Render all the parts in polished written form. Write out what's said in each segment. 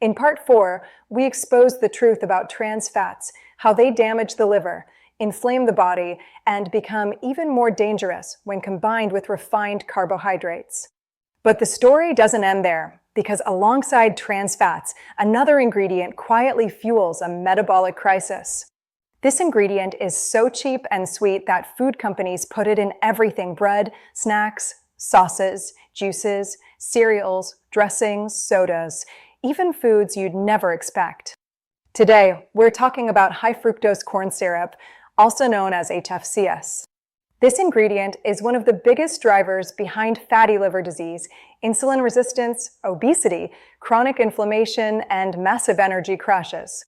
In Part 4, we expose the truth about trans fats, how they damage the liver, inflame the body, and become even more dangerous when combined with refined carbohydrates. But the story doesn't end there, because alongside trans fats, another ingredient quietly fuels a metabolic crisis. This ingredient is so cheap and sweet that food companies put it in everything: bread, snacks, sauces, juices, cereals, dressings, sodas, even foods you'd never expect. Today, we're talking about high fructose corn syrup, also known as HFCS. This ingredient is one of the biggest drivers behind fatty liver disease, insulin resistance, obesity, chronic inflammation, and massive energy crashes.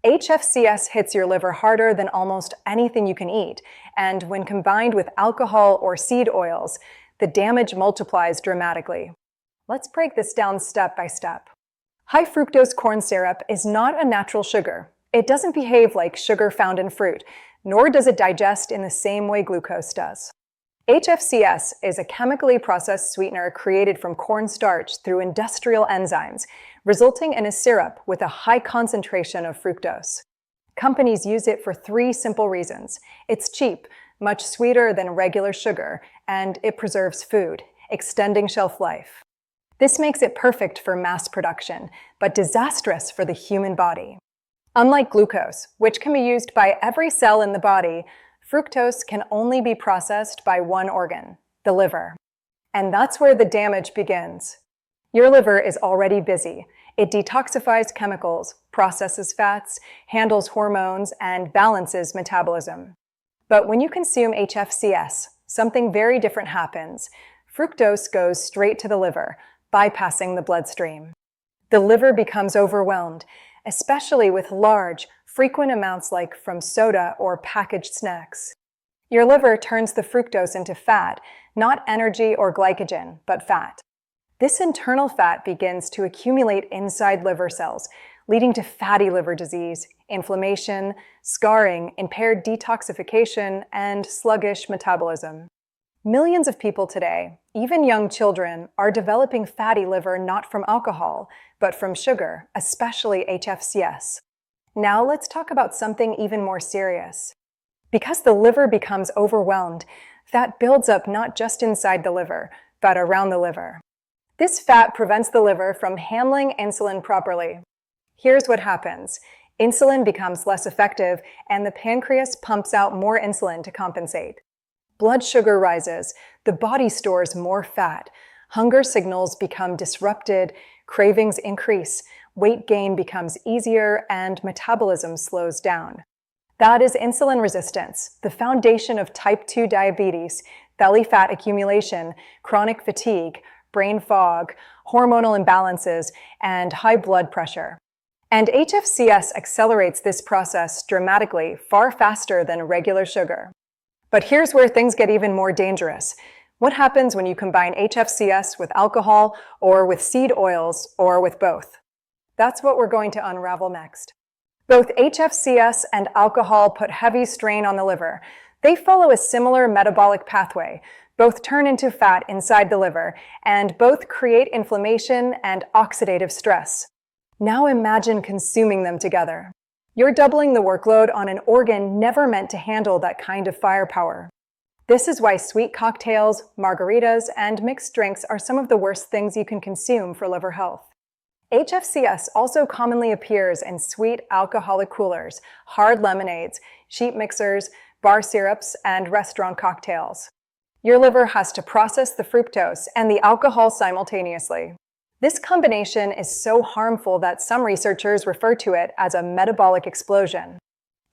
HFCS hits your liver harder than almost anything you can eat, and when combined with alcohol or seed oils, the damage multiplies dramatically. Let's break this down step by step. High fructose corn syrup is not a natural sugar. It doesn't behave like sugar found in fruit, nor does it digest in the same way glucose does. HFCS is a chemically processed sweetener created from corn starch through industrial enzymes, resulting in a syrup with a high concentration of fructose. Companies use it for three simple reasons. It's cheap, much sweeter than regular sugar, and it preserves food, extending shelf life. This makes it perfect for mass production, but disastrous for the human body. Unlike glucose, which can be used by every cell in the body, fructose can only be processed by one organ, the liver. And that's where the damage begins. Your liver is already busy. It detoxifies chemicals, processes fats, handles hormones, and balances metabolism. But when you consume HFCS, something very different happens. Fructose goes straight to the liver, bypassing the bloodstream. The liver becomes overwhelmed, especially with large, frequent amounts like from soda or packaged snacks. Your liver turns the fructose into fat, not energy or glycogen, but fat. This internal fat begins to accumulate inside liver cells, leading to fatty liver disease, inflammation, scarring, impaired detoxification, and sluggish metabolism. Millions of people today, even young children, are developing fatty liver not from alcohol, but from sugar, especially HFCS. Now let's talk about something even more serious. Because the liver becomes overwhelmed, fat builds up not just inside the liver, but around the liver. This fat prevents the liver from handling insulin properly. Here's what happens. Insulin becomes less effective, and the pancreas pumps out more insulin to compensate. Blood sugar rises, the body stores more fat, hunger signals become disrupted, cravings increase, weight gain becomes easier, and metabolism slows down. That is insulin resistance, the foundation of type 2 diabetes, belly fat accumulation, chronic fatigue, brain fog, hormonal imbalances, and high blood pressure. And HFCS accelerates this process dramatically, far faster than regular sugar. But here's where things get even more dangerous. What happens when you combine HFCS with alcohol, or with seed oils, or with both? That's what we're going to unravel next. Both HFCS and alcohol put heavy strain on the liver. They follow a similar metabolic pathway. Both turn into fat inside the liver, and both create inflammation and oxidative stress. Now imagine consuming them together. You're doubling the workload on an organ never meant to handle that kind of firepower. This is why sweet cocktails, margaritas, and mixed drinks are some of the worst things you can consume for liver health. HFCS also commonly appears in sweet alcoholic coolers, hard lemonades, sheet mixers, bar syrups, and restaurant cocktails. Your liver has to process the fructose and the alcohol simultaneously. This combination is so harmful that some researchers refer to it as a metabolic explosion.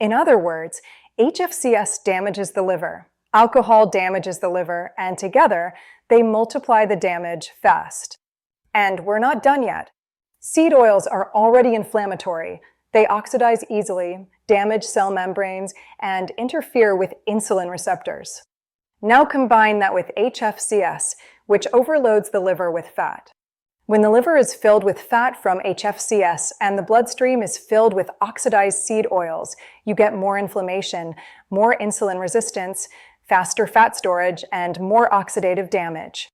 In other words, HFCS damages the liver, alcohol damages the liver, and together, they multiply the damage fast. And we're not done yet. Seed oils are already inflammatory. They oxidize easily, damage cell membranes, and interfere with insulin receptors. Now combine that with HFCS, which overloads the liver with fat. When the liver is filled with fat from HFCS and the bloodstream is filled with oxidized seed oils, you get more inflammation, more insulin resistance, faster fat storage, and more oxidative damage.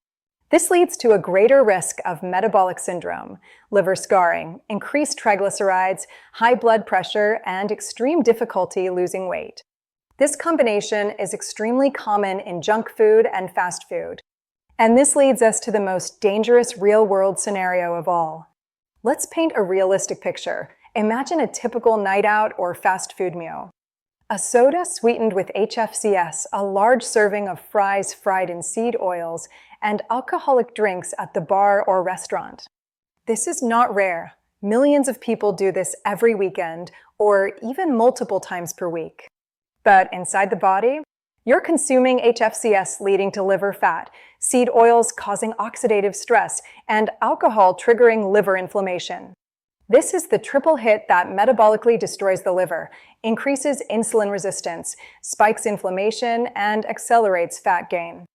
This leads to a greater risk of metabolic syndrome, liver scarring, increased triglycerides, high blood pressure, and extreme difficulty losing weight. This combination is extremely common in junk food and fast food. And this leads us to the most dangerous real-world scenario of all. Let's paint a realistic picture. Imagine a typical night out or fast food meal. A soda sweetened with HFCS, a large serving of fries fried in seed oils, and alcoholic drinks at the bar or restaurant. This is not rare. Millions of people do this every weekend, or even multiple times per week. But inside the body, you're consuming HFCS leading to liver fat, seed oils causing oxidative stress, and alcohol triggering liver inflammation. This is the triple hit that metabolically destroys the liver, increases insulin resistance, spikes inflammation, and accelerates fat gain.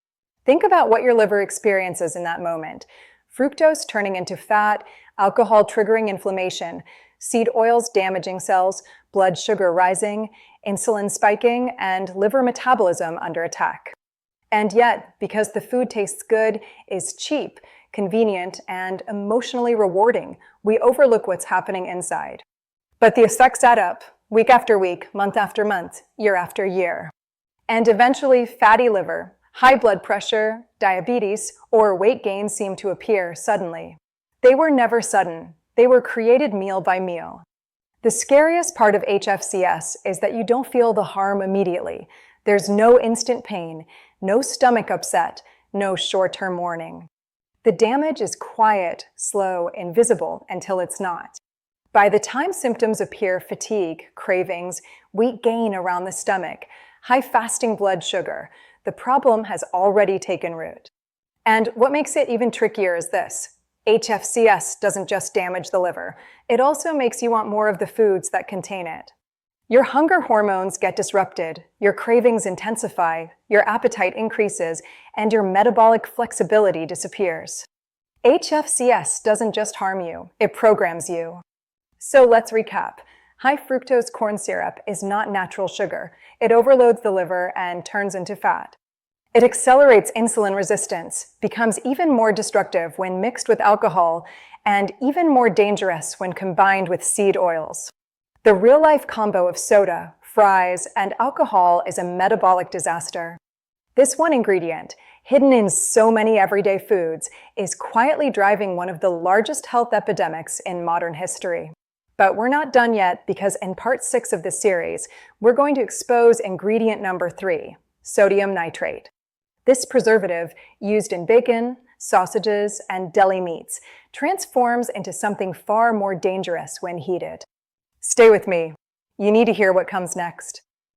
Think about what your liver experiences in that moment. Fructose turning into fat, alcohol triggering inflammation, seed oils damaging cells, blood sugar rising, insulin spiking, and liver metabolism under attack. And yet, because the food tastes good, is cheap, convenient, and emotionally rewarding, we overlook what's happening inside. But the effects add up, week after week, month after month, year after year. And eventually, fatty liver, high blood pressure, diabetes, or weight gain seem to appear suddenly. They were never sudden. They were created meal by meal. The scariest part of HFCS is that you don't feel the harm immediately. There's no instant pain, no stomach upset, no short-term warning. The damage is quiet, slow, invisible until it's not. By the time symptoms appear, fatigue, cravings, weight gain around the stomach, high fasting blood sugar, the problem has already taken root. And what makes it even trickier is this. HFCS doesn't just damage the liver. It also makes you want more of the foods that contain it. Your hunger hormones get disrupted, your cravings intensify, your appetite increases, and your metabolic flexibility disappears. HFCS doesn't just harm you, it programs you. So let's recap. High fructose corn syrup is not natural sugar. It overloads the liver and turns into fat. It accelerates insulin resistance, becomes even more destructive when mixed with alcohol, and even more dangerous when combined with seed oils. The real-life combo of soda, fries, and alcohol is a metabolic disaster. This one ingredient, hidden in so many everyday foods, is quietly driving one of the largest health epidemics in modern history. But we're not done yet because in part 6 of this series, we're going to expose ingredient number 3, sodium nitrate. This preservative, used in bacon, sausages, and deli meats, transforms into something far more dangerous when heated. Stay with me. You need to hear what comes next.